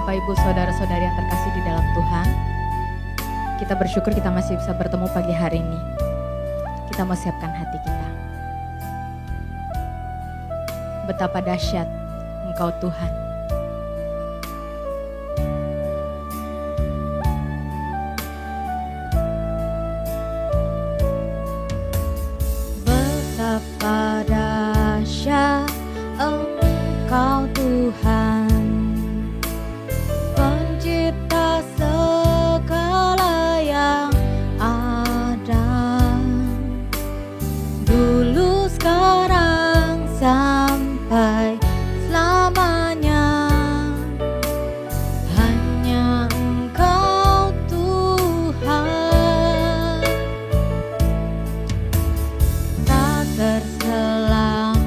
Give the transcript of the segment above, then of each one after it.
Bapak Ibu Saudara-saudari yang terkasih di dalam Tuhan, kita bersyukur kita masih bisa bertemu pagi hari ini. Kita mau siapkan hati kita. Betapa dahsyat Engkau Tuhan. Betapa dahsyat Engkau Tuhan, Pencipta segala yang ada, dulu, sekarang, sampai selamanya. Hanya Engkau Tuhan, tak terselami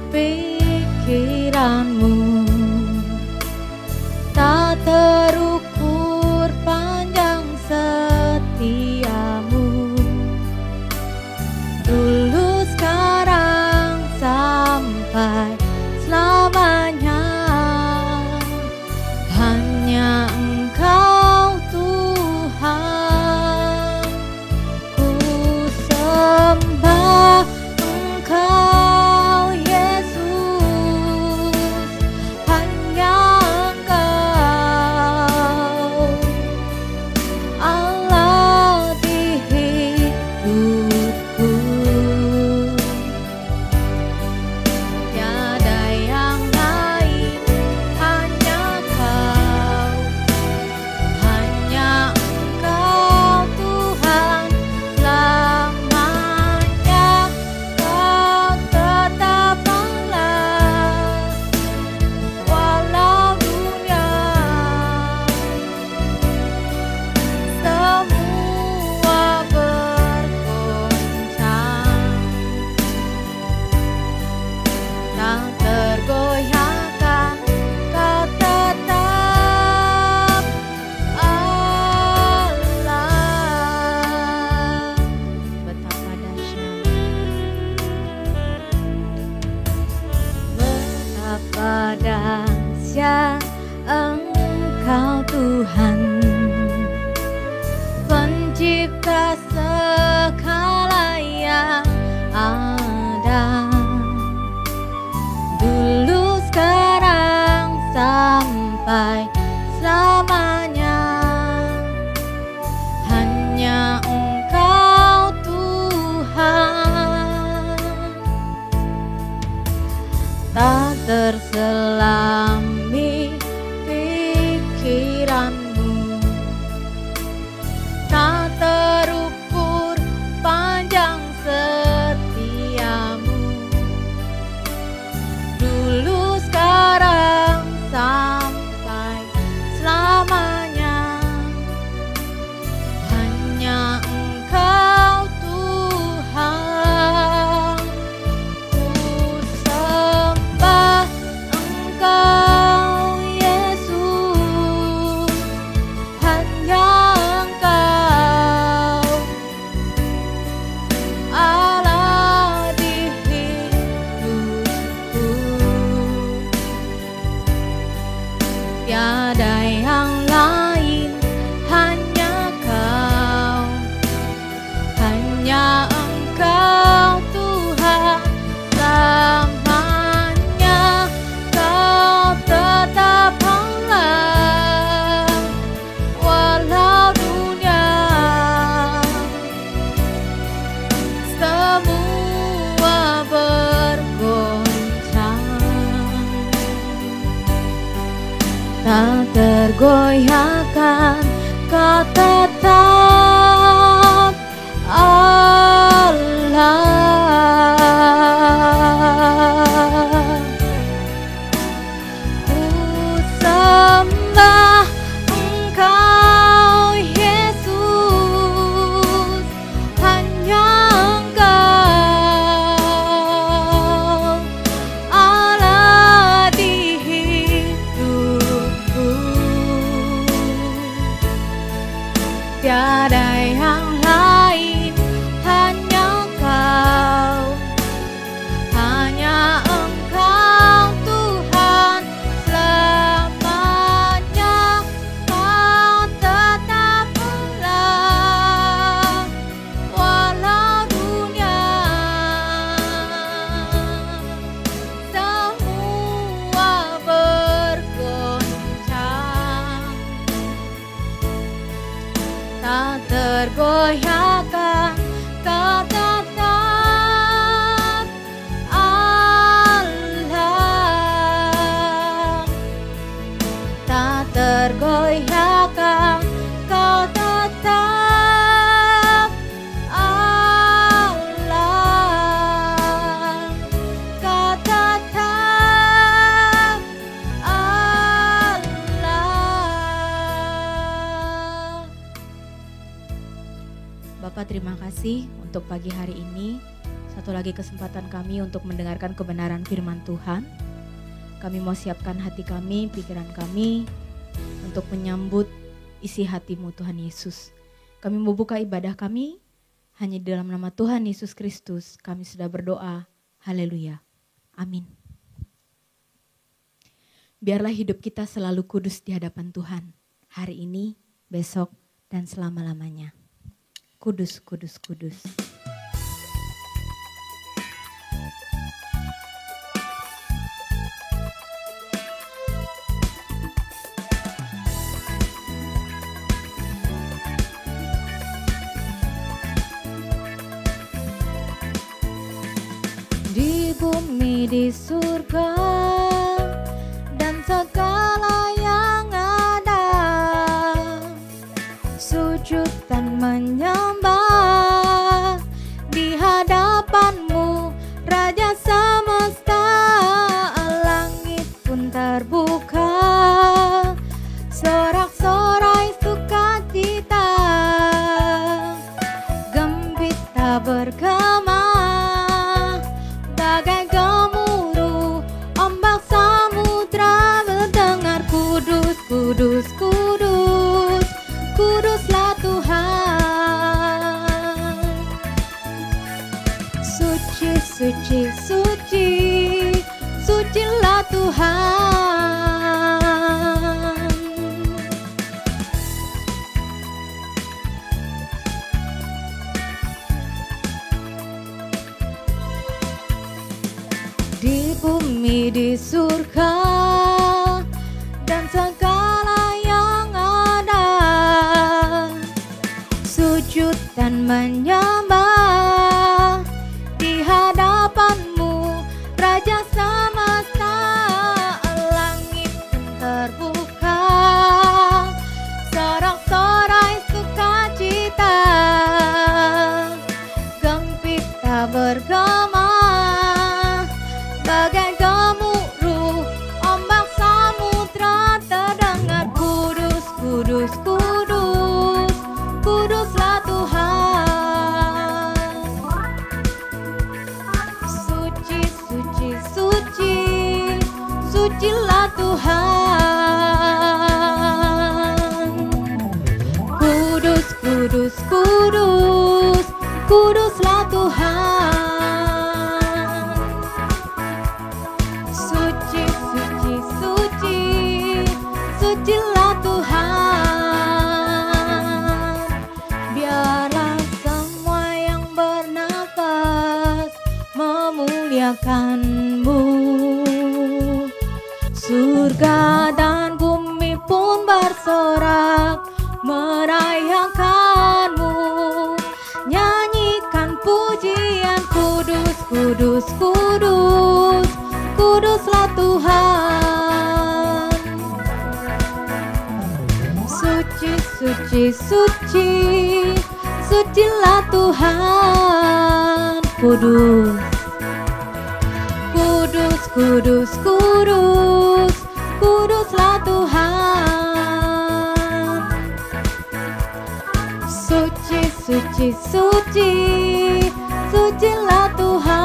pikiranmu, tak terukur panjang setiamu, dulu, sekarang, sampai selamanya. Hanya Engkau Tuhan, ku sembah Engkau Yesus, hanya Engkau Allah di hidupku. Tiada yang lain, hanya Kau, hanya Engkau Tuhan selamanya. Kau tetap Allah, walau dunia semua bergoncang, tak tergoyahkan. Kau tetap Allah. Betapa dahsyat, betapa dahsyat Engkau Tuhan, Pencipta segala yang ada, dulu, sekarang, sampai selamanya. Hanya Engkau Tuhan, tak terselami pikiranmu, tak terukur panjang setiamu, dulu, sekarang, sampai selamanya. Hanya Engkau Tuhan, ku sembah Engkau Yesus, hanya Engkau Allah di hidupku. Tiada yang lain, hanya Kau, hanya Engkau Tuhan selamanya. Kau tetap Allah, walau dunia semua bergoncang, tak tergoyahkan. Kau tetap Allah. Ku sembah Engkau Yesus, hanya Engkau Allah di hidupku. tergoyahkan, Kau tetap Allah. Tak tergoyahkan, Kau tetap Allah. Kau tetap Allah. Bapak, terima kasih untuk pagi hari ini. Satu lagi kesempatan kami untuk mendengarkan kebenaran firman Tuhan. Kami mau siapkan hati kami, pikiran kami untuk menyambut isi hati-Mu Tuhan Yesus. Kami mau buka ibadah kami hanya di dalam nama Tuhan Yesus Kristus. Kami sudah berdoa. Haleluya. Amin. Biarlah hidup kita selalu kudus di hadapan Tuhan. Hari ini, besok, dan selama-lamanya. Kudus, kudus, kudus. Di bumi, di surga, dan segala yang ada, sujud dan menyembah di hadapan-Mu, Raja semesta. Langit pun terbuka, sorak-sorai sukacita, gembira bergema, bagai gemuruh ombak samudra mendengar. Kudus, kudus, kudus, kuduslah Tuhan. Suci, suci, suci, sucilah Tuhan. Di bumi, di surga, dan segala yang ada, sujud dan menyembah di hadapan-Mu, Raja semesta. Langit pun terbuka, sorak-sorai sukacita, gembira bergema, bagai gemuruh ombak samudra terdengar. Kudus, kudus, kudus, kuduslah Tuhan. Suci, suci, suci, sucilah Tuhan. Kudus, kudus, kudus, kuduslah Tuhan. Suci, suci, suci, sucilah Tuhan. Biarlah semua yang bernafas memuliakan-Mu. Surga dan bumi pun bersorak merayakan-Mu. Nyanyikan pujian. Kudus, kudus, kudus, kuduslah Tuhan. Suci, suci, suci, sucilah Tuhan. Kudus, kudus, kudus, kudus, kuduslah Tuhan. Suci, suci, suci, sucilah Tuhan.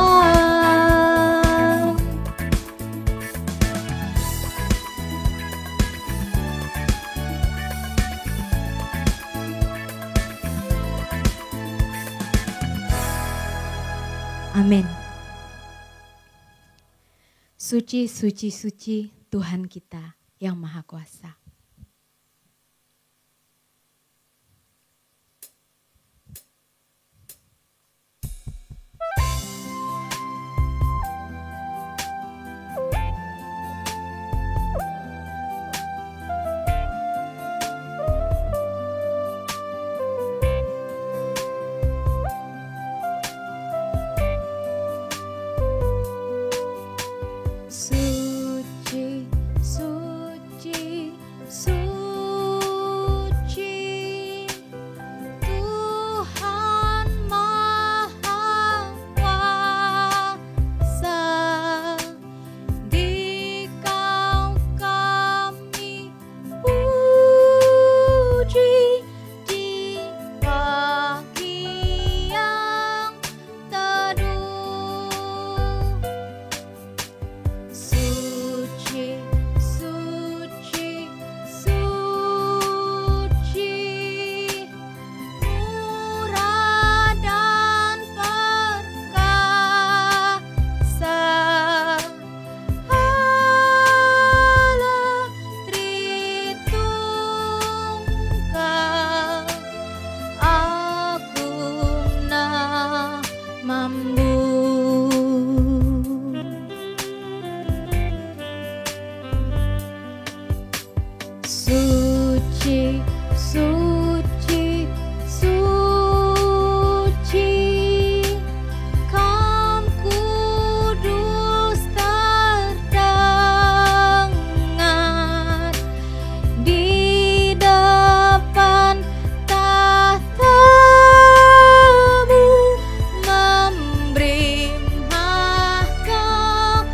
Amin. Suci, suci, suci Tuhan kita yang Maha Kuasa. Suci, suci, suci, Kau kudus terdengar di depan tahta-Mu, memberi mahkotanya.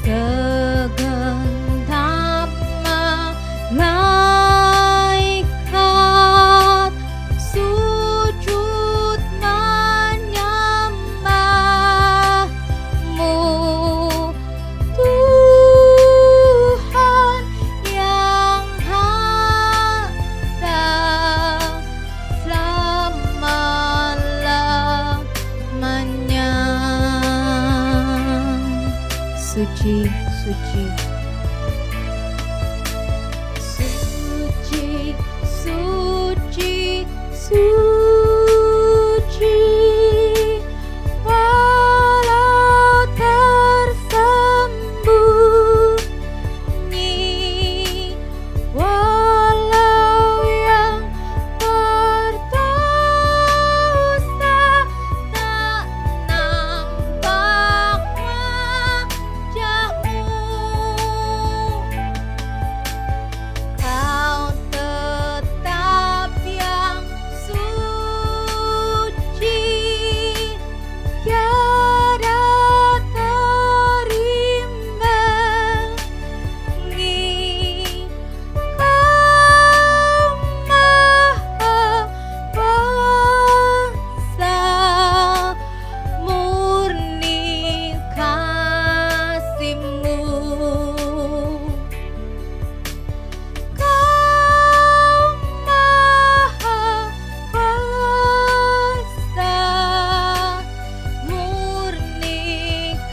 Segenap malaikat sujud menyembah-Mu, Tuhan yang ada selama-lamanya. Suci, suci, suci, suci, suci, walau tersembunyi, walau yang berdosa tak nampak wajah-Mu, Kau tetap yang suci, tiada terimbangi. Kau Maha Kuasa, murni kasih-Mu. Kau Maha Kuasa, murni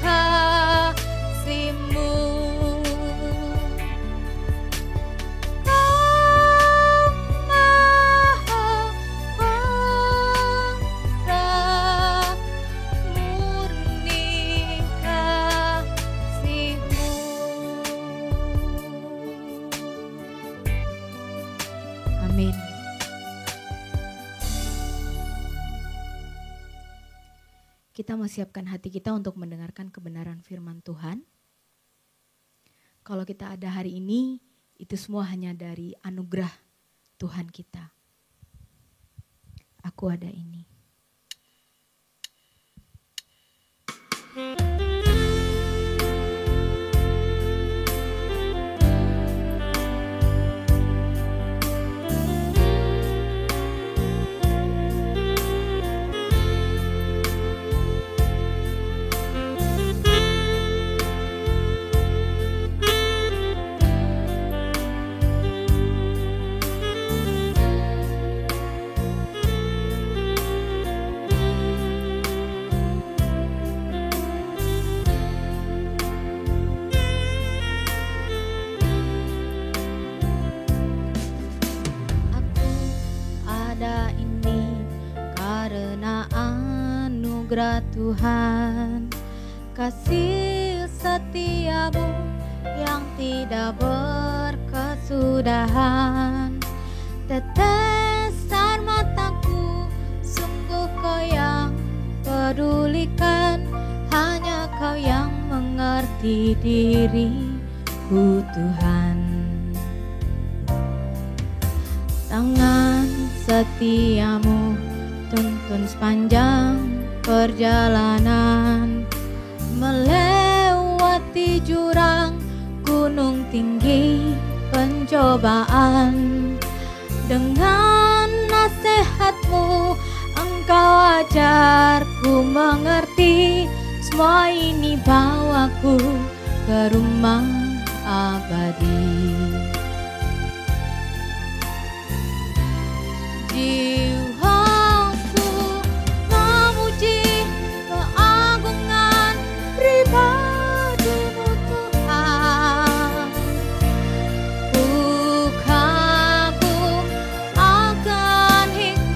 kasih-Mu. Kau Maha Kuasa, murni kasih-Mu. Amin. Kita mau siapkan hati kita untuk mendengarkan kebenaran firman Tuhan. Kalau kita ada hari ini, itu semua hanya dari anugerah Tuhan kita. Aku ada ini. anugerah Tuhan, kasih setia-Mu yang tidak berkesudahan. Tetes air mataku, sungguh Kau yang pedulikan, hanya Kau yang mengerti diriku Tuhan. Tangan setia-Mu tuntun sepanjang perjalanan, melewati jurang gunung tinggi pencobaan. Dengan nasihat-Mu Engkau ajarku mengerti, semua ini bawaku ke rumah abadi. Jiwaku memuji keagungan pribadi-Mu Tuhan. Ku kagum akan hikmat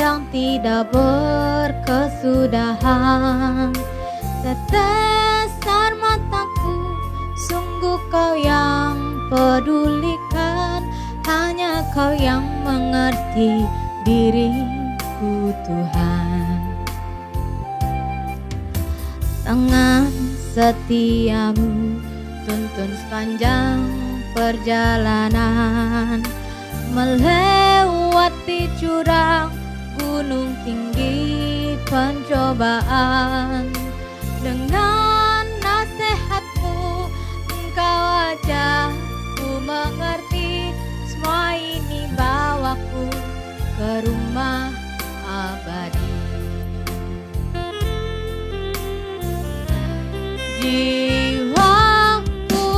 yang tidak berkesudahan. Tetesar mataku, sungguh Kau yang pedulikan, hanya Kau yang mengerti diriku Tuhan. Tangan setiamu tuntun sepanjang perjalanan, melewati jurang gunung tinggi pencobaan. Dengan nasihat-Mu Engkau ajar ku mengerti, semua ini bawaku ke rumah abadi. Jiwaku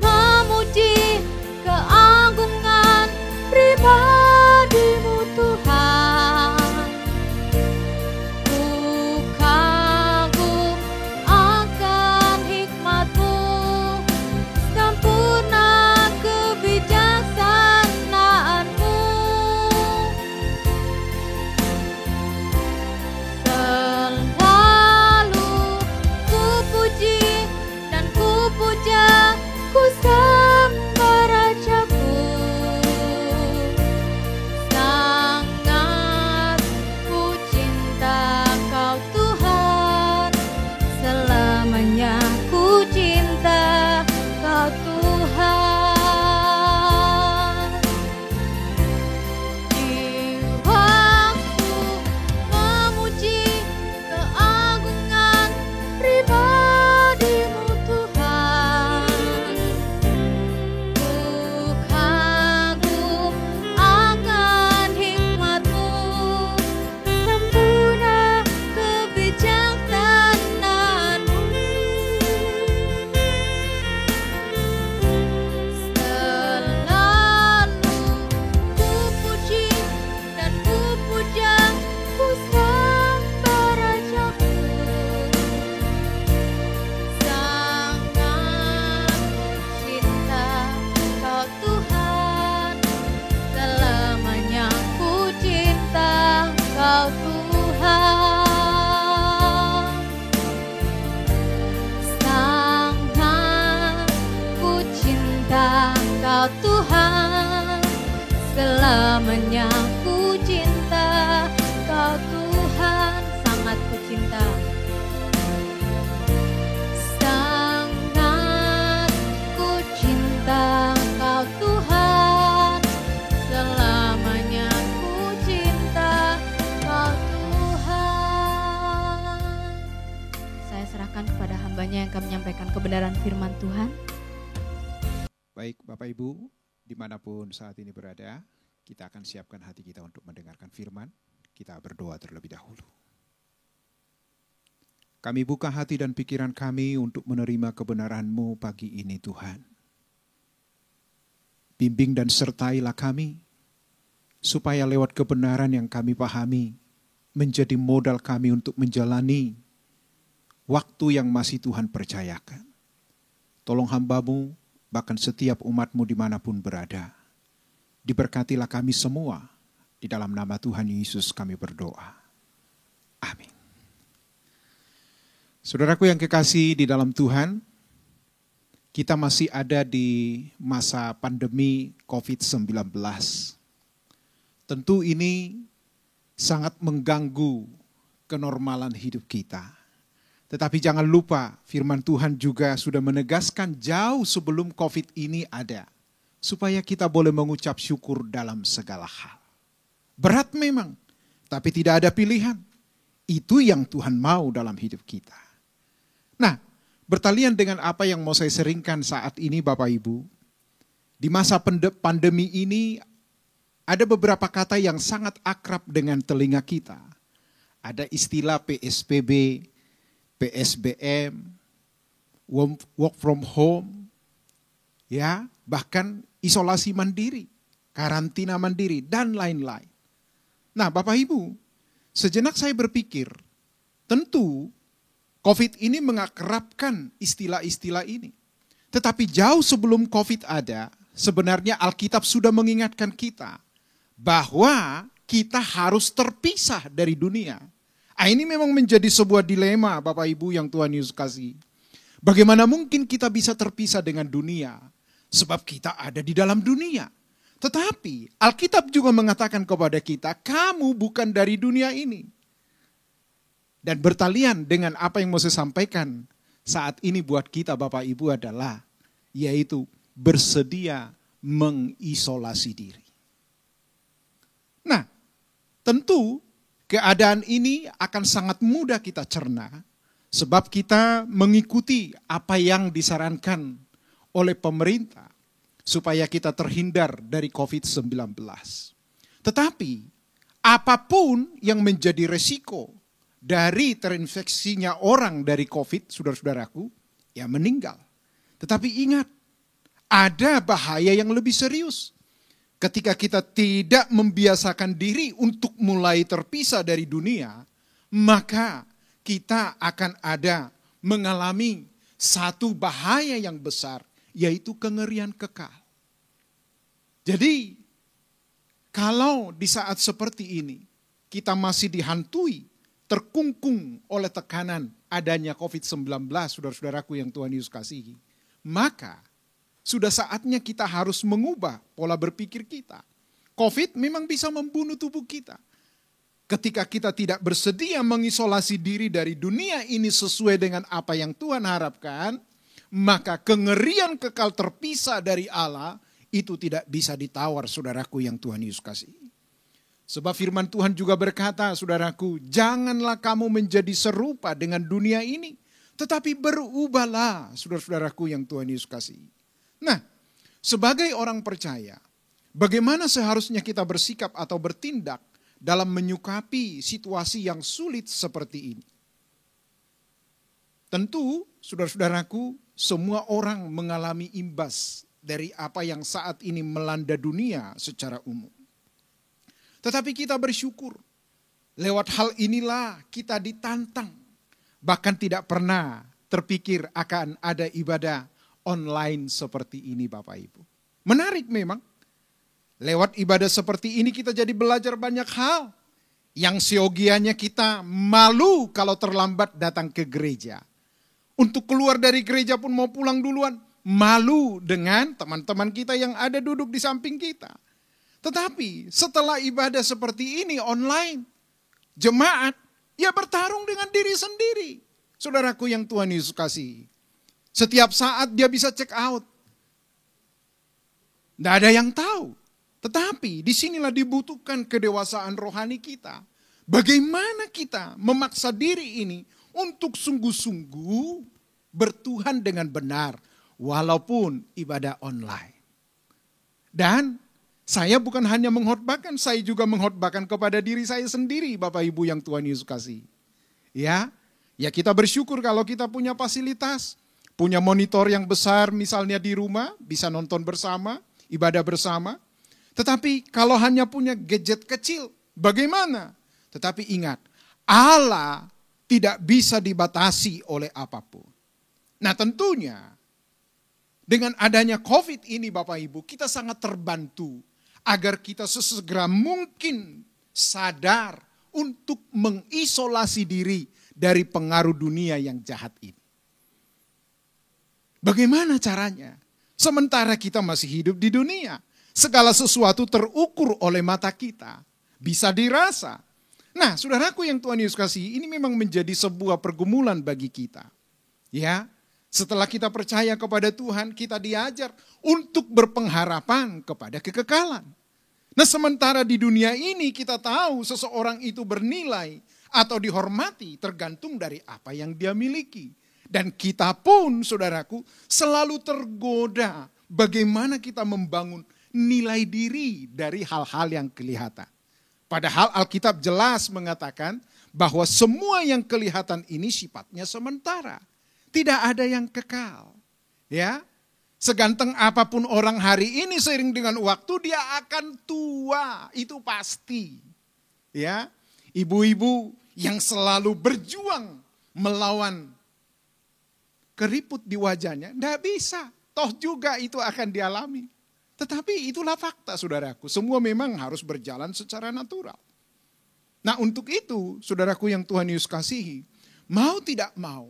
memuji keagungan pribadi-Mu Tuhan. Ku kagum akan hikmat-Mu, sempurna kebijaksanaan-Mu. Selalu ku puji dan ku puja, ku sembah Rajaku. Sangat ku cinta Kau Tuhan, selamanya ku cinta Kau Tuhan. Jiwaku memuji keagungan pribadi-Mu Tuhan. Ku kagum akan hikmat-Mu, sempurna kebijaksanaan-Mu. Selalu ku puji dan ku puja, ku sembah Rajaku. Sangat ku cinta Kau Tuhan, selamanya ku cinta Kau Tuhan. Sangat ku cinta Kau Tuhan, selamanya ku cinta Kau Tuhan. Sangat ku cinta. Sangat ku cinta Kau Tuhan, selamanya ku cinta Kau Tuhan. Saya serahkan kepada hamba-Nya yang akan menyampaikan kebenaran firman Tuhan. Baik Bapak Ibu, dimanapun saat ini berada, kita akan siapkan hati kita untuk mendengarkan firman. Kita berdoa terlebih dahulu. Kami buka hati dan pikiran kami untuk menerima kebenaran-Mu pagi ini Tuhan. Bimbing dan sertailah kami, supaya lewat kebenaran yang kami pahami, menjadi modal kami untuk menjalani waktu yang masih Tuhan percayakan. Tolong hamba-Mu, bahkan setiap umat-Mu dimanapun berada. Diberkatilah kami semua, di dalam nama Tuhan Yesus kami berdoa. Amin. Saudaraku yang kekasih di dalam Tuhan, kita masih ada di masa pandemi COVID-19. Tentu ini sangat mengganggu kenormalan hidup kita. Tetapi jangan lupa firman Tuhan juga sudah menegaskan jauh sebelum COVID ini ada, supaya kita boleh mengucap syukur dalam segala hal. Berat memang, tapi tidak ada pilihan. Itu yang Tuhan mau dalam hidup kita. Nah, bertalian dengan apa yang mau saya seringkan saat ini Bapak Ibu, di masa pandemi ini ada beberapa kata yang sangat akrab dengan telinga kita. Ada istilah PSBB, PSBM, work from home, ya, bahkan isolasi mandiri, karantina mandiri, dan lain-lain. Nah Bapak Ibu, sejenak saya berpikir, tentu COVID ini mengakrabkan istilah-istilah ini. Tetapi jauh sebelum COVID ada, sebenarnya Alkitab sudah mengingatkan kita bahwa kita harus terpisah dari dunia. Ini memang menjadi sebuah dilema Bapak Ibu yang Tuhan Yesus kasih. Bagaimana mungkin kita bisa terpisah dengan dunia? Sebab kita ada di dalam dunia. Tetapi Alkitab juga mengatakan kepada kita, kamu bukan dari dunia ini. Dan bertalian dengan apa yang Moses sampaikan saat ini buat kita Bapak Ibu adalah, yaitu bersedia mengisolasi diri. Nah, tentu keadaan ini akan sangat mudah kita cerna, sebab kita mengikuti apa yang disarankan oleh pemerintah supaya kita terhindar dari COVID-19. Tetapi apapun yang menjadi resiko dari terinfeksinya orang dari COVID, saudara-saudaraku, ya meninggal. Tetapi ingat, ada bahaya yang lebih serius. Ketika kita tidak membiasakan diri untuk mulai terpisah dari dunia, maka kita akan mengalami satu bahaya yang besar, yaitu kengerian kekal. Jadi, kalau di saat seperti ini, kita masih dihantui, terkungkung oleh tekanan adanya COVID-19, saudara-saudaraku yang Tuhan Yesus kasihi, maka sudah saatnya kita harus mengubah pola berpikir kita. COVID memang bisa membunuh tubuh kita. Ketika kita tidak bersedia mengisolasi diri dari dunia ini sesuai dengan apa yang Tuhan harapkan, maka kengerian kekal terpisah dari Allah itu tidak bisa ditawar, saudaraku yang Tuhan Yesus kasihi. Sebab firman Tuhan juga berkata, saudaraku, janganlah kamu menjadi serupa dengan dunia ini, tetapi berubahlah, saudara-saudaraku yang Tuhan Yesus kasihi. Nah, sebagai orang percaya, bagaimana seharusnya kita bersikap atau bertindak dalam menyikapi situasi yang sulit seperti ini? Tentu, saudara-saudaraku, semua orang mengalami imbas dari apa yang saat ini melanda dunia secara umum. Tetapi kita bersyukur, lewat hal inilah kita ditantang. Bahkan tidak pernah terpikir akan ada ibadah online seperti ini Bapak Ibu. Menarik memang. Lewat ibadah seperti ini kita jadi belajar banyak hal. Yang seyogianya kita malu kalau terlambat datang ke gereja. Untuk keluar dari gereja pun mau pulang duluan. Malu dengan teman-teman kita yang ada duduk di samping kita. Tetapi setelah ibadah seperti ini online, jemaat ya bertarung dengan diri sendiri. Saudaraku yang Tuhan Yesus kasihi. Setiap saat dia bisa check out. Tidak ada yang tahu. Tetapi disinilah dibutuhkan kedewasaan rohani kita. Bagaimana kita memaksa diri ini untuk sungguh-sungguh bertuhan dengan benar. Walaupun ibadah online. Dan saya bukan hanya mengkhotbahkan, saya juga mengkhotbahkan kepada diri saya sendiri, Bapak Ibu yang Tuhan Yesus kasihi. Ya kita bersyukur kalau kita punya fasilitas. Punya monitor yang besar misalnya di rumah, bisa nonton bersama, ibadah bersama. Tetapi kalau hanya punya gadget kecil, bagaimana? Tetapi ingat, Allah tidak bisa dibatasi oleh apapun. Nah tentunya, dengan adanya COVID ini Bapak Ibu, kita sangat terbantu agar kita sesegera mungkin sadar untuk mengisolasi diri dari pengaruh dunia yang jahat ini. Bagaimana caranya? Sementara kita masih hidup di dunia, segala sesuatu terukur oleh mata kita, bisa dirasa. Nah, saudaraku yang Tuhan Yesus kasihi, ini memang menjadi sebuah pergumulan bagi kita. Ya, setelah kita percaya kepada Tuhan, kita diajar untuk berpengharapan kepada kekekalan. Nah, sementara di dunia ini kita tahu seseorang itu bernilai atau dihormati tergantung dari apa yang dia miliki. Dan kita pun, saudaraku, selalu tergoda bagaimana kita membangun nilai diri dari hal-hal yang kelihatan. Padahal Alkitab jelas mengatakan bahwa semua yang kelihatan ini sifatnya sementara. Tidak ada yang kekal. Ya, seganteng apapun orang hari ini seiring dengan waktu dia akan tua, itu pasti. Ya, ibu-ibu yang selalu berjuang melawan keriput di wajahnya, tidak bisa. Toh juga itu akan dialami. Tetapi itulah fakta saudaraku. Semua memang harus berjalan secara natural. Nah untuk itu saudaraku yang Tuhan Yesus kasihi, mau tidak mau,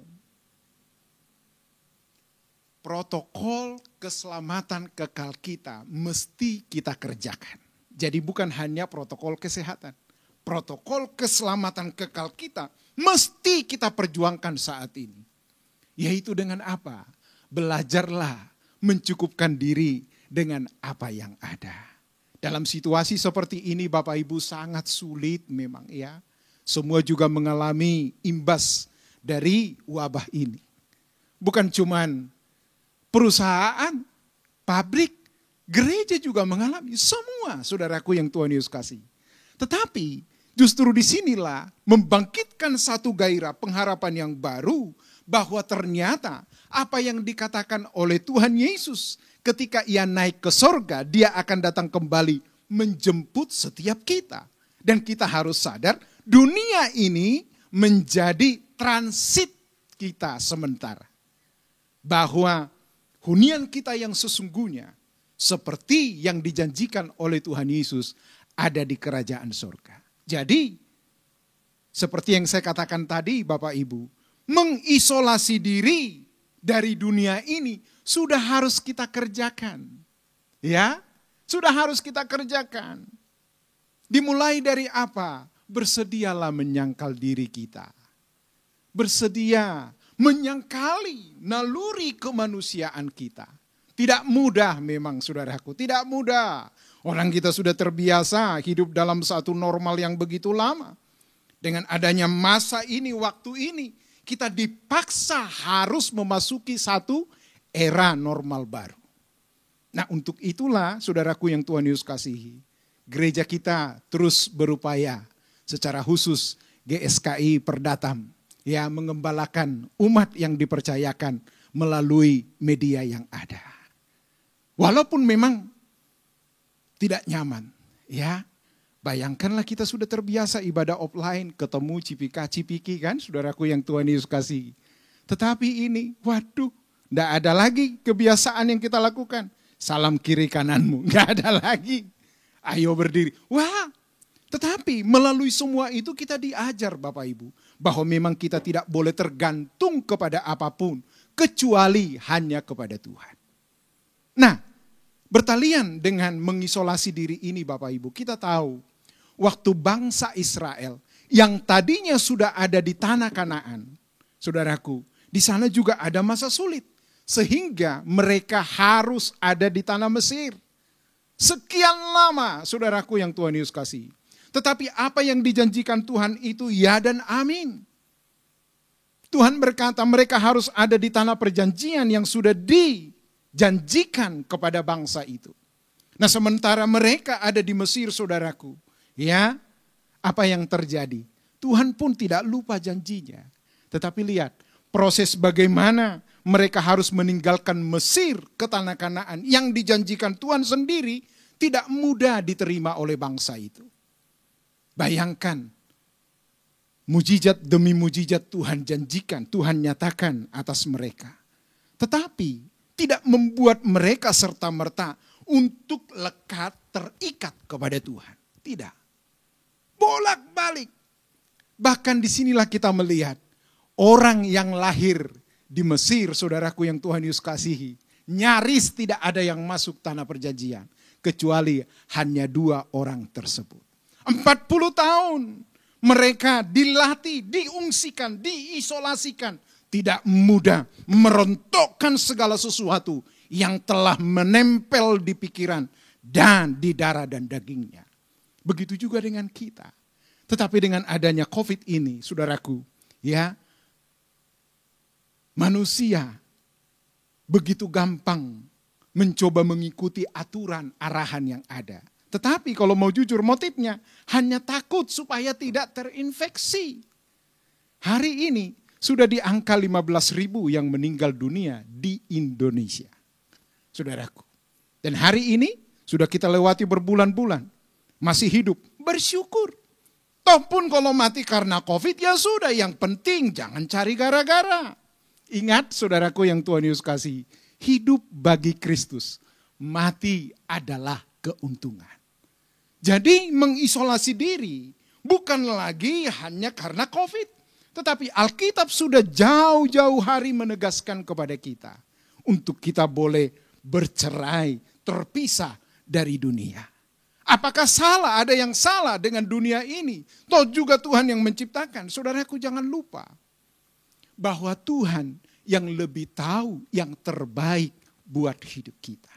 protokol keselamatan kekal kita mesti kita kerjakan. Jadi bukan hanya protokol kesehatan. Protokol keselamatan kekal kita mesti kita perjuangkan saat ini. Yaitu dengan apa? Belajarlah mencukupkan diri dengan apa yang ada. Dalam situasi seperti ini Bapak Ibu sangat sulit memang ya. Semua juga mengalami imbas dari wabah ini. Bukan cuman perusahaan, pabrik, gereja juga mengalami. Semua saudaraku yang Tuhan Yesus kasih. Tetapi justru disinilah membangkitkan satu gairah pengharapan yang baru. Bahwa ternyata apa yang dikatakan oleh Tuhan Yesus ketika ia naik ke sorga, dia akan datang kembali menjemput setiap kita. Dan kita harus sadar dunia ini menjadi transit kita sementara. Bahwa hunian kita yang sesungguhnya seperti yang dijanjikan oleh Tuhan Yesus ada di kerajaan sorga. Jadi seperti yang saya katakan tadi Bapak Ibu, mengisolasi diri dari dunia ini sudah harus kita kerjakan. Ya, sudah harus kita kerjakan. Dimulai dari apa? Bersedialah menyangkal diri kita. Bersedia menyangkali naluri kemanusiaan kita. Tidak mudah memang saudaraku, tidak mudah. Orang kita sudah terbiasa hidup dalam satu normal yang begitu lama. Dengan adanya masa ini, waktu ini, kita dipaksa harus memasuki satu era normal baru. Nah untuk itulah saudaraku yang Tuhan Yesus kasihi, gereja kita terus berupaya secara khusus GSKI Perdatam ya mengembalakan umat yang dipercayakan melalui media yang ada. Walaupun memang tidak nyaman ya. Bayangkanlah kita sudah terbiasa ibadah offline, ketemu cipika-cipiki kan, saudaraku yang Tuhan Yesus kasih. Tetapi ini, waduh, tidak ada lagi kebiasaan yang kita lakukan. Salam kiri kananmu, nggak ada lagi. Ayo berdiri. Wah, tetapi melalui semua itu kita diajar Bapak Ibu. Bahwa memang kita tidak boleh tergantung kepada apapun, kecuali hanya kepada Tuhan. Nah, bertalian dengan mengisolasi diri ini Bapak Ibu, kita tahu waktu bangsa Israel yang tadinya sudah ada di tanah Kanaan, saudaraku, di sana juga ada masa sulit. Sehingga mereka harus ada di tanah Mesir. Sekian lama saudaraku yang Tuhan Yesus kasih. Tetapi apa yang dijanjikan Tuhan itu ya dan amin. Tuhan berkata mereka harus ada di tanah perjanjian yang sudah dijanjikan kepada bangsa itu. Nah sementara mereka ada di Mesir saudaraku. Ya, apa yang terjadi? Tuhan pun tidak lupa janjinya. Tetapi lihat, proses bagaimana mereka harus meninggalkan Mesir ke tanah Kanaan yang dijanjikan Tuhan sendiri tidak mudah diterima oleh bangsa itu. Bayangkan, mujizat demi mujizat Tuhan janjikan, Tuhan nyatakan atas mereka. Tetapi tidak membuat mereka serta-merta untuk lekat terikat kepada Tuhan. Tidak. Bolak-balik. Bahkan disinilah kita melihat orang yang lahir di Mesir, saudaraku yang Tuhan Yesus kasihi, nyaris tidak ada yang masuk tanah perjanjian. Kecuali hanya 2 orang tersebut. 40 tahun mereka dilatih, diungsikan, diisolasikan. Tidak mudah merontokkan segala sesuatu yang telah menempel di pikiran dan di darah dan dagingnya. Begitu juga dengan kita. Tetapi dengan adanya COVID ini, saudaraku, ya, manusia begitu gampang mencoba mengikuti aturan arahan yang ada. Tetapi kalau mau jujur motifnya hanya takut supaya tidak terinfeksi. Hari ini sudah di angka 15.000 yang meninggal dunia di Indonesia. Saudaraku. Dan hari ini sudah kita lewati berbulan-bulan. Masih hidup, bersyukur. Toh pun kalau mati karena COVID ya sudah, yang penting jangan cari gara-gara. Ingat saudaraku yang Tuhan Yesus kasih, hidup bagi Kristus mati adalah keuntungan. Jadi mengisolasi diri bukan lagi hanya karena COVID. Tetapi Alkitab sudah jauh-jauh hari menegaskan kepada kita. Untuk kita boleh bercerai, terpisah dari dunia. Apakah salah? Ada yang salah dengan dunia ini? Toh juga Tuhan yang menciptakan. Saudaraku, jangan lupa bahwa Tuhan yang lebih tahu yang terbaik buat hidup kita.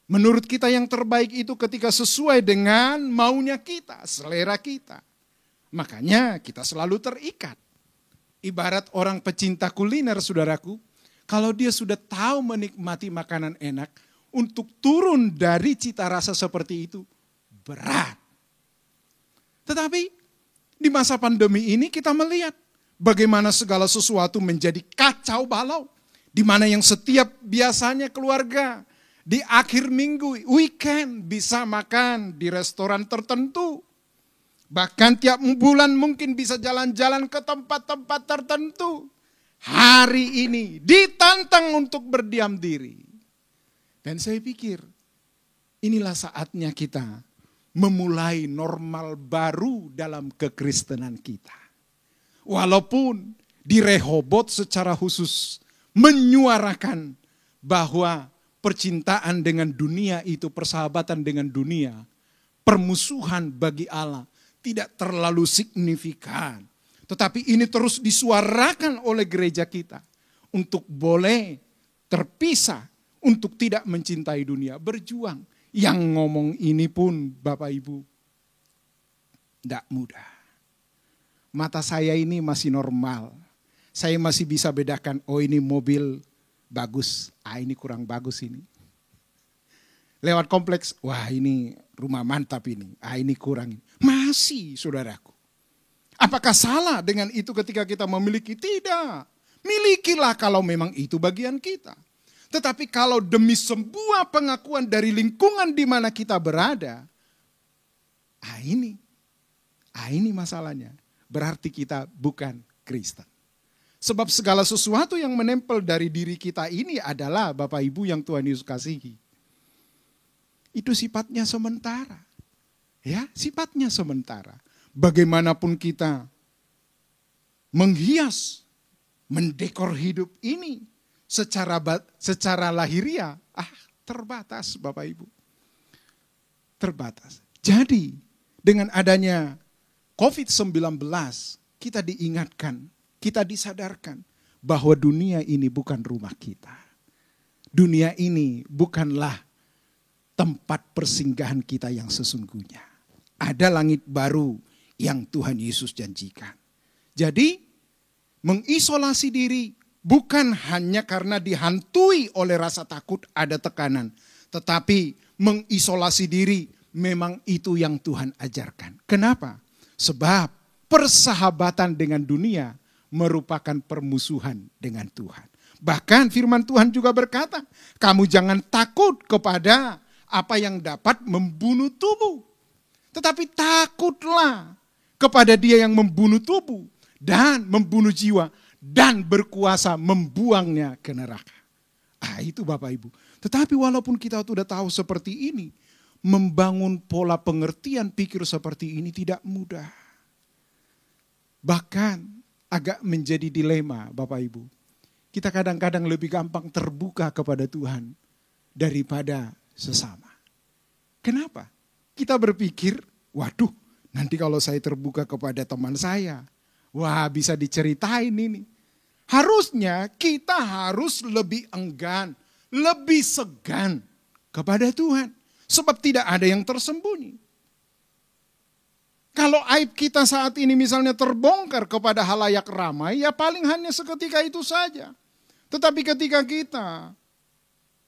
Menurut kita yang terbaik itu ketika sesuai dengan maunya kita, selera kita. Makanya kita selalu terikat. Ibarat orang pecinta kuliner, saudaraku. Kalau dia sudah tahu menikmati makanan enak, untuk turun dari cita rasa seperti itu berat. Tetapi di masa pandemi ini kita melihat bagaimana segala sesuatu menjadi kacau balau. Di mana yang setiap biasanya keluarga di akhir minggu, weekend bisa makan di restoran tertentu. Bahkan tiap bulan mungkin bisa jalan-jalan ke tempat-tempat tertentu. Hari ini ditantang untuk berdiam diri. Dan saya pikir inilah saatnya kita memulai normal baru dalam kekristenan kita. Walaupun di Rehobot secara khusus menyuarakan bahwa percintaan dengan dunia itu persahabatan dengan dunia, permusuhan bagi Allah tidak terlalu signifikan. Tetapi ini terus disuarakan oleh gereja kita untuk boleh terpisah, untuk tidak mencintai dunia, berjuang. Yang ngomong ini pun Bapak Ibu, tidak mudah. Mata saya ini masih normal. Saya masih bisa bedakan, oh ini mobil bagus, ini kurang bagus ini. Lewat kompleks, wah ini rumah mantap ini, ini kurang. Masih saudaraku. Apakah salah dengan itu ketika kita memiliki? Tidak. Milikilah kalau memang itu bagian kita. Tetapi kalau demi sebuah pengakuan dari lingkungan di mana kita berada, ini masalahnya. Berarti kita bukan Kristen. Sebab segala sesuatu yang menempel dari diri kita ini adalah Bapak Ibu yang Tuhan Yesus kasihi. Itu sifatnya sementara. Ya, sifatnya sementara. Bagaimanapun kita menghias, mendekor hidup ini secara lahiriah, terbatas Bapak Ibu. Terbatas. Jadi dengan adanya COVID-19 kita diingatkan, kita disadarkan bahwa dunia ini bukan rumah kita. Dunia ini bukanlah tempat persinggahan kita yang sesungguhnya. Ada langit baru yang Tuhan Yesus janjikan. Jadi mengisolasi diri bukan hanya karena dihantui oleh rasa takut ada tekanan. Tetapi mengisolasi diri memang itu yang Tuhan ajarkan. Kenapa? Sebab persahabatan dengan dunia merupakan permusuhan dengan Tuhan. Bahkan firman Tuhan juga berkata, kamu jangan takut kepada apa yang dapat membunuh tubuh. Tetapi takutlah kepada dia yang membunuh tubuh dan membunuh jiwa dan berkuasa membuangnya ke neraka. Itu Bapak Ibu. Tetapi walaupun kita sudah tahu seperti ini, membangun pola pengertian pikir seperti ini tidak mudah. Bahkan agak menjadi dilema Bapak Ibu. Kita kadang-kadang lebih gampang terbuka kepada Tuhan daripada sesama. Kenapa? Kita berpikir, waduh nanti kalau saya terbuka kepada teman saya, wah bisa diceritain ini. Harusnya kita harus lebih enggan, lebih segan kepada Tuhan. Sebab tidak ada yang tersembunyi. Kalau aib kita saat ini misalnya terbongkar kepada halayak ramai, ya paling hanya seketika itu saja. Tetapi ketika kita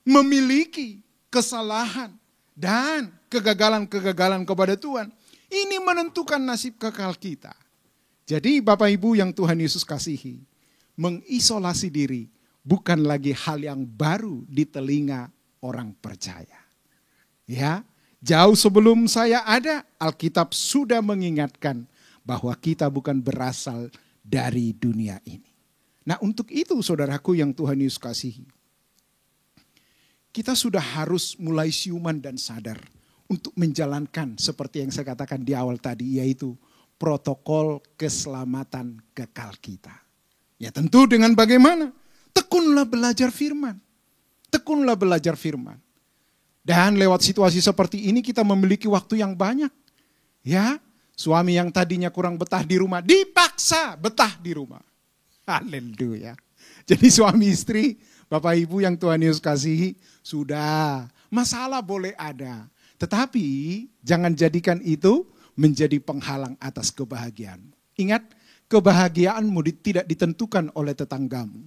memiliki kesalahan dan kegagalan-kegagalan kepada Tuhan, ini menentukan nasib kekal kita. Jadi Bapak Ibu yang Tuhan Yesus kasihi, mengisolasi diri bukan lagi hal yang baru di telinga orang percaya. Ya, jauh sebelum saya ada, Alkitab sudah mengingatkan bahwa kita bukan berasal dari dunia ini. Nah untuk itu saudaraku yang Tuhan Yesus kasihi, kita sudah harus mulai siuman dan sadar untuk menjalankan seperti yang saya katakan di awal tadi, yaitu protokol keselamatan kekal kita. Ya tentu dengan bagaimana? Tekunlah belajar firman. Tekunlah belajar firman. Dan lewat situasi seperti ini kita memiliki waktu yang banyak. Ya, suami yang tadinya kurang betah di rumah, dipaksa betah di rumah. Haleluya. Jadi suami istri, Bapak Ibu yang Tuhan Yesus kasihi, sudah masalah boleh ada. Tetapi jangan jadikan itu menjadi penghalang atas kebahagiaan. Ingat, kebahagiaanmu tidak ditentukan oleh tetanggamu.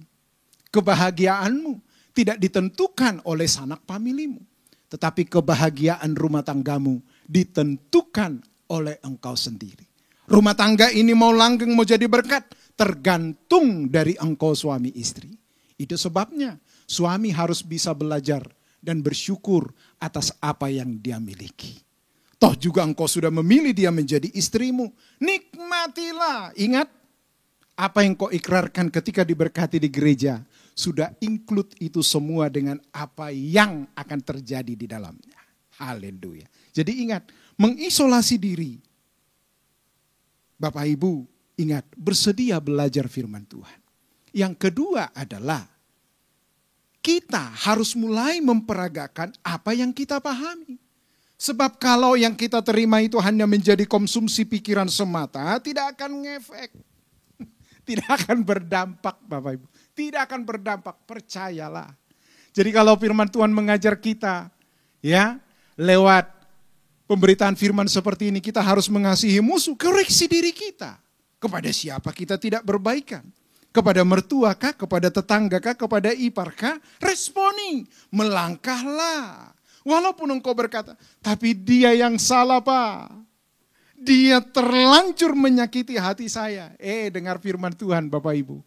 Kebahagiaanmu tidak ditentukan oleh sanak familimu. Tetapi kebahagiaan rumah tanggamu ditentukan oleh engkau sendiri. Rumah tangga ini mau langgeng, mau jadi berkat, tergantung dari engkau suami istri. Itu sebabnya suami harus bisa belajar dan bersyukur atas apa yang dia miliki. Toh juga engkau sudah memilih dia menjadi istrimu. Nikmatilah. Ingat, apa yang kau ikrarkan ketika diberkati di gereja, sudah include itu semua dengan apa yang akan terjadi di dalamnya. Haleluya. Jadi ingat, mengisolasi diri. Bapak Ibu, ingat, bersedia belajar firman Tuhan. Yang kedua adalah, kita harus mulai memperagakan apa yang kita pahami. Sebab kalau yang kita terima itu hanya menjadi konsumsi pikiran semata, tidak akan ngefek. Tidak akan berdampak, Bapak Ibu. Tidak akan berdampak, percayalah. Jadi kalau firman Tuhan mengajar kita, ya, lewat pemberitaan firman seperti ini, kita harus mengasihi musuh, koreksi diri kita. Kepada siapa kita tidak berbaikan? Kepada mertua kah, kepada tetangga kah, kepada ipar kah? Responi, melangkahlah. Walaupun engkau berkata, tapi dia yang salah Pak. Dia terlanjur menyakiti hati saya. Dengar firman Tuhan Bapak Ibu.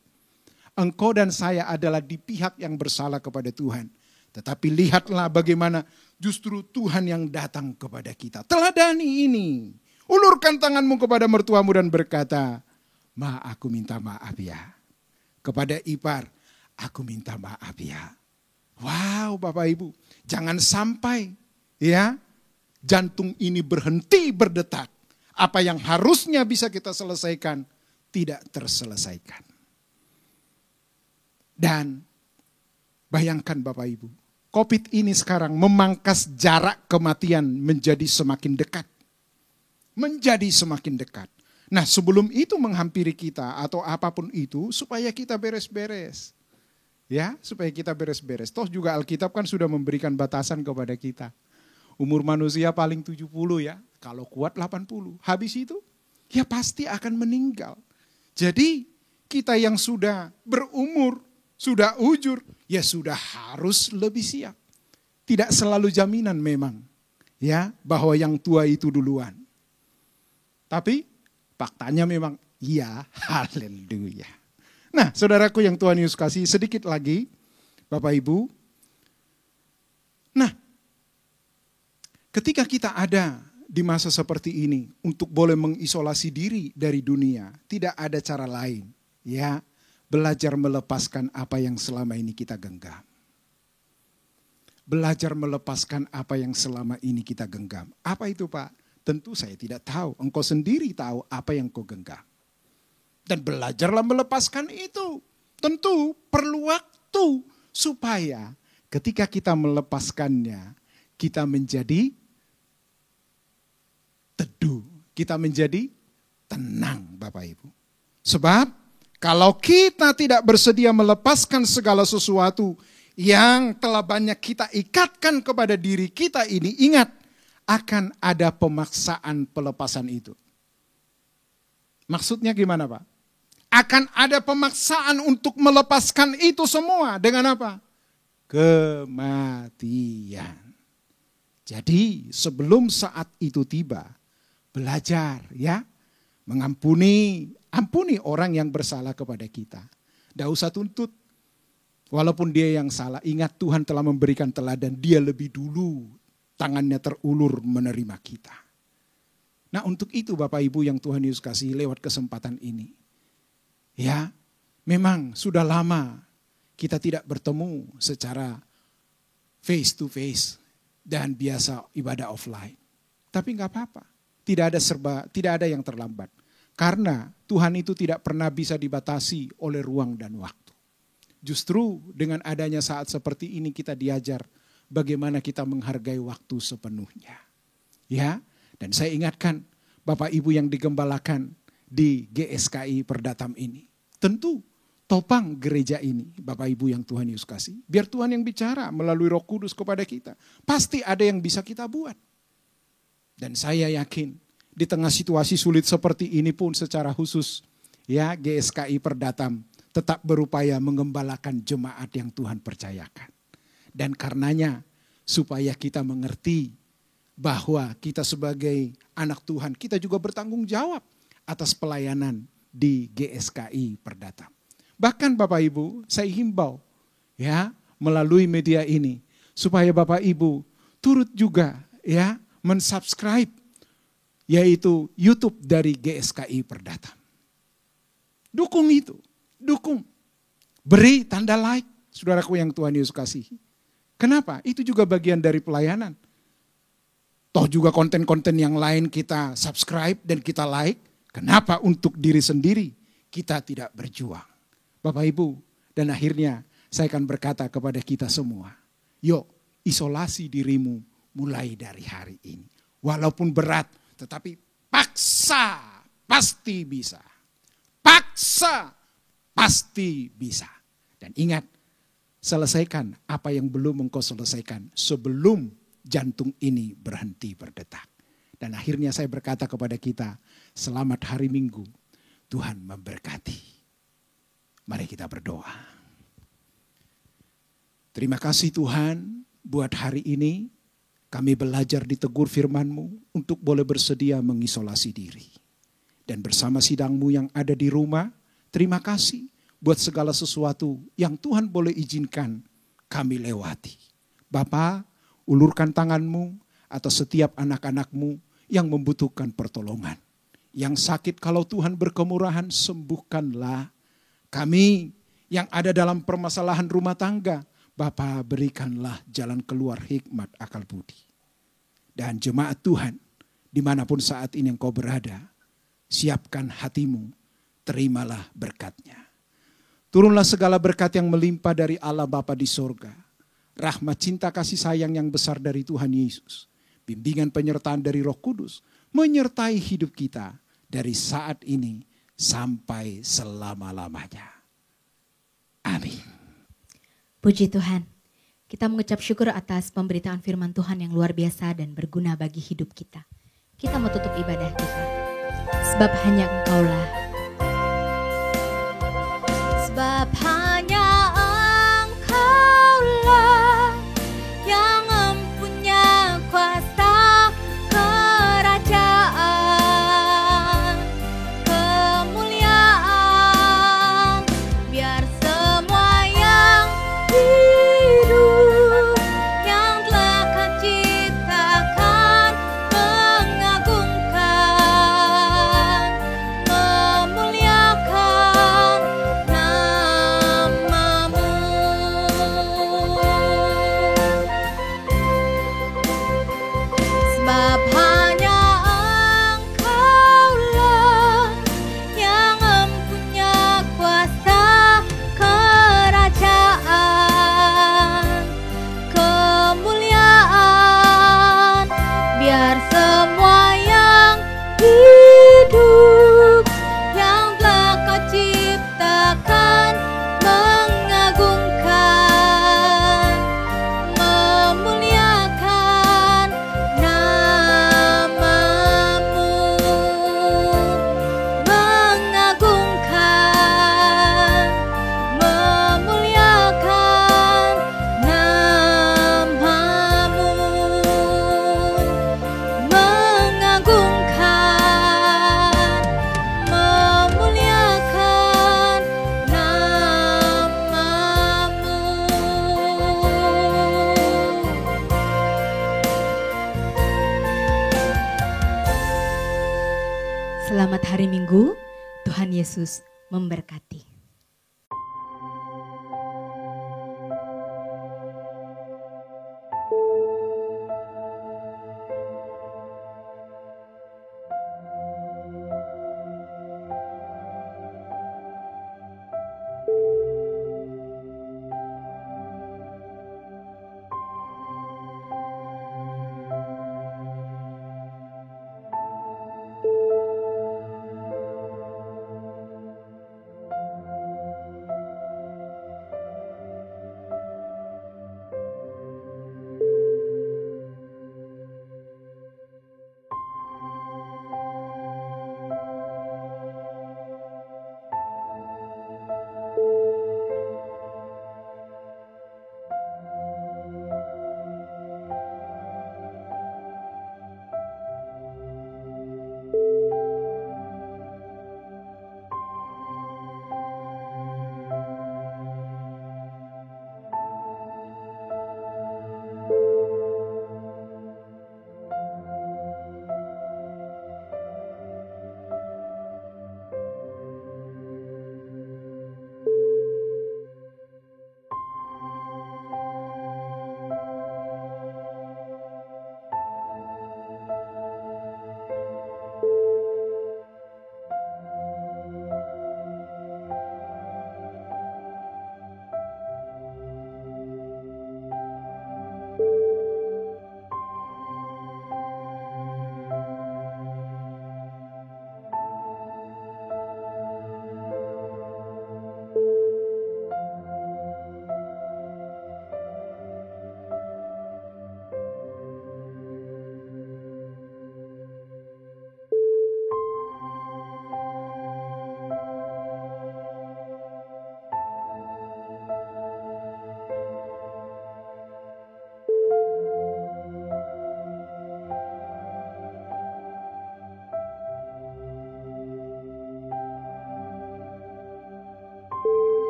Engkau dan saya adalah di pihak yang bersalah kepada Tuhan. Tetapi lihatlah bagaimana justru Tuhan yang datang kepada kita. Teladani ini. Ulurkan tanganmu kepada mertuamu dan berkata, Ma, aku minta maaf ya. Kepada ipar, aku minta maaf ya. Wow Bapak Ibu, jangan sampai ya jantung ini berhenti berdetak. Apa yang harusnya bisa kita selesaikan, tidak terselesaikan. Dan bayangkan Bapak Ibu, COVID ini sekarang memangkas jarak kematian menjadi semakin dekat. Menjadi semakin dekat. Nah sebelum itu menghampiri kita atau apapun itu, supaya kita beres-beres. Ya, supaya kita beres-beres. Toh juga Alkitab kan sudah memberikan batasan kepada kita. Umur manusia paling 70 ya, kalau kuat 80. Habis itu, ya pasti akan meninggal. Jadi kita yang sudah berumur, sudah ujur, ya sudah harus lebih siap. Tidak selalu jaminan memang, ya, bahwa yang tua itu duluan. Tapi faktanya memang iya, haleluya. Nah, saudaraku yang Tuhan Yesus kasih, sedikit lagi, Bapak Ibu. Nah, ketika kita ada di masa seperti ini, untuk boleh mengisolasi diri dari dunia, tidak ada cara lain. Ya, belajar melepaskan apa yang selama ini kita genggam. Belajar melepaskan apa yang selama ini kita genggam. Apa itu Pak? Tentu saya tidak tahu, engkau sendiri tahu apa yang kau genggam. Dan belajarlah melepaskan itu. Tentu perlu waktu supaya ketika kita melepaskannya, kita menjadi teduh. Kita menjadi tenang Bapak Ibu. Sebab kalau kita tidak bersedia melepaskan segala sesuatu yang telah banyak kita ikatkan kepada diri kita ini, ingat akan ada pemaksaan pelepasan itu. Maksudnya gimana Pak? Akan ada pemaksaan untuk melepaskan itu semua dengan apa? Kematian. Jadi sebelum saat itu tiba, belajar ya, ampuni orang yang bersalah kepada kita. Tidak usah tuntut. Walaupun dia yang salah, ingat Tuhan telah memberikan teladan, dia lebih dulu tangannya terulur menerima kita. Nah untuk itu Bapak Ibu yang Tuhan Yesus kasih lewat kesempatan ini. Ya, memang sudah lama kita tidak bertemu secara face to face dan biasa ibadah offline. Tapi nggak apa-apa. Tidak ada yang terlambat. Karena Tuhan itu tidak pernah bisa dibatasi oleh ruang dan waktu. Justru dengan adanya saat seperti ini kita diajar bagaimana kita menghargai waktu sepenuhnya. Ya, dan saya ingatkan Bapak Ibu yang digembalakan di GSKI Perdatam ini. Tentu topang gereja ini, Bapak Ibu yang Tuhan Yesus kasih. Biar Tuhan yang bicara melalui Roh Kudus kepada kita. Pasti ada yang bisa kita buat. Dan saya yakin di tengah situasi sulit seperti ini pun secara khusus ya GSKI Perdatam tetap berupaya mengembalakan jemaat yang Tuhan percayakan. Dan karenanya supaya kita mengerti bahwa kita sebagai anak Tuhan kita juga bertanggung jawab atas pelayanan di GSKI Perdatam. Bahkan Bapak Ibu saya himbau ya melalui media ini supaya Bapak Ibu turut juga ya mensubscribe yaitu YouTube dari GSKI Perdatam. Dukung itu, dukung. Beri tanda like, saudaraku yang Tuhan Yesus kasihi. Kenapa? Itu juga bagian dari pelayanan. Toh juga konten-konten yang lain kita subscribe dan kita like. Kenapa untuk diri sendiri kita tidak berjuang? Bapak Ibu, dan akhirnya saya akan berkata kepada kita semua. Yuk, isolasi dirimu mulai dari hari ini. Walaupun berat, tetapi paksa pasti bisa. Paksa pasti bisa. Dan ingat, selesaikan apa yang belum engkau selesaikan sebelum jantung ini berhenti berdetak. Dan akhirnya saya berkata kepada kita, selamat hari Minggu, Tuhan memberkati. Mari kita berdoa. Terima kasih Tuhan buat hari ini kami belajar ditegur firman-Mu untuk boleh bersedia mengisolasi diri. Dan bersama sidang-Mu yang ada di rumah, terima kasih buat segala sesuatu yang Tuhan boleh izinkan kami lewati. Bapa, ulurkan tangan-Mu atas setiap anak-anak-Mu yang membutuhkan pertolongan. Yang sakit kalau Tuhan berkemurahan sembuhkanlah. Kami yang ada dalam permasalahan rumah tangga, Bapa berikanlah jalan keluar hikmat akal budi. Dan jemaat Tuhan, dimanapun saat ini engkau berada, siapkan hatimu, terimalah berkatnya. Turunlah segala berkat yang melimpah dari Allah Bapa di sorga. Rahmat cinta kasih sayang yang besar dari Tuhan Yesus. Bimbingan penyertaan dari Roh Kudus menyertai hidup kita dari saat ini sampai selama-lamanya. Amin. Puji Tuhan, kita mengucap syukur atas pemberitaan firman Tuhan yang luar biasa dan berguna bagi hidup kita. Kita mau tutup ibadah kita. Sebab hanya Engkaulah. Sebab hanya Engkaulah yang mempunyai kuasa kerajaan, kemuliaan, biar semua yang hidup yang telah Kau ciptakan mengagungkan, memuliakan nama-Mu. Sebab hanya Engkaulah yang mempunyai kuasa kerajaan, kemuliaan, biar semua yang hidup yang telah Kau ciptakan mengagungkan, memuliakan nama-Mu, mengagungkan, memuliakan nama-Mu, mengagungkan, memuliakan nama-Mu. Selamat hari Minggu, Tuhan Yesus memberkati.